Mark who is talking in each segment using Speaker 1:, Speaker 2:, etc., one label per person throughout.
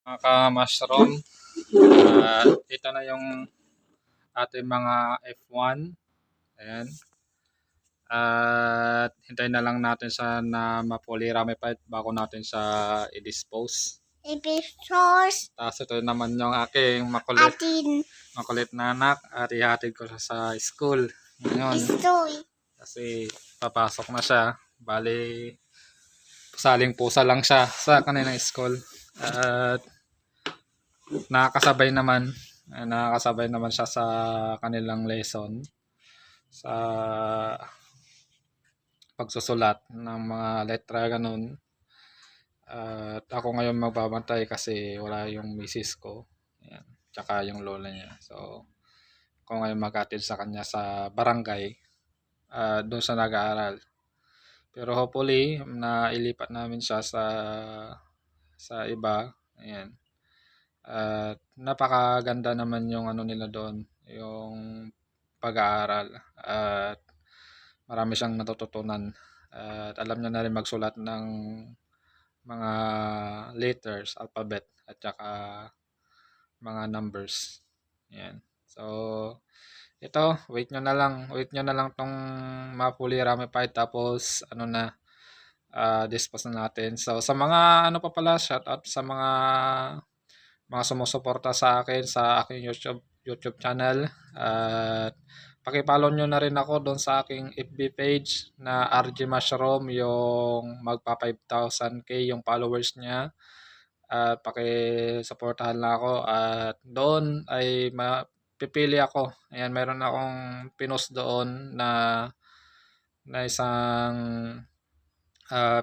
Speaker 1: Mga ka-mushroom, ito na yung ating mga F1. Ayan. At hintayin na lang natin siya na ma-polyramify bago natin siya i-dispose. Tapos ito naman yung aking makulit na anak at ihatid ko siya sa school ngayon. Kasi papasok na siya. Bali, saling pusa lang siya sa kanilang school. At nakakasabay naman siya sa kanilang lesson sa pagsusulat ng mga letra ganun. At ako ngayon magbabantay kasi wala yung misis ko. Ayan. Tsaka yung lola niya. So, ako ngayon mag-attend sa kanya sa barangay. Doon sa nag-aaral. Pero hopefully, nailipat namin siya sa iba. Ayan. At napakaganda naman yung ano nila doon, yung pag-aaral. At marami siyang natututunan. At alam niya na rin magsulat ng mga letters, alphabet, at saka mga numbers. Ayan. So, ito, wait nyo na lang tong ma-fully ramified tapos ano na, dispose na natin. So, sa mga ano pa pala, shout out sa mga sumusuporta sa akin sa aking YouTube channel. At paki-follow nyo na rin ako doon sa aking FB page na RG Mushroom, yung magpa 5,000k yung followers niya. At paki-suportahan lang ako at doon ay pipili ako. Ayan, meron akong pinost doon na isang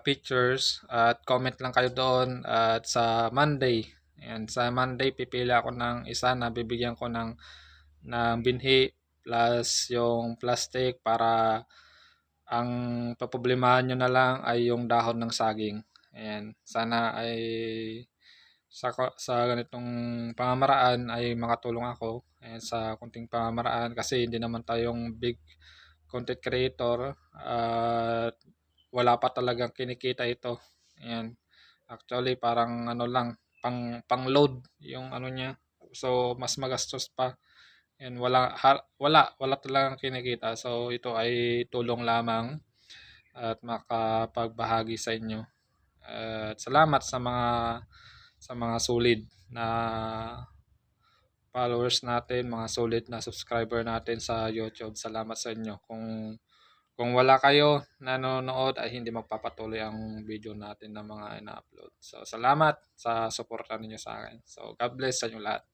Speaker 1: pictures at comment lang kayo doon at sa Monday. Ayan, sa Monday pipili ako ng isa na bibigyan ko ng binhi plus yung plastic para ang paproblemahan nyo na lang ay yung dahon ng saging. Ayan, sana ay sa ganitong pamamaraan ay makatulong ako sa kunting pamamaraan kasi hindi naman tayong big content creator at wala pa talagang kinikita ito. Ayan. Actually parang ano lang pang load yung ano niya. So mas magastos pa. And wala talagang kinikita. So ito ay tulong lamang at makapagbahagi sa inyo. At salamat sa mga solid na followers natin, mga solid na subscriber natin sa YouTube. Salamat sa inyo. Kung wala kayo nanonood ay hindi magpapatuloy ang video natin na mga ina-upload. So salamat sa suporta ninyo sa akin. So God bless sa inyo lahat.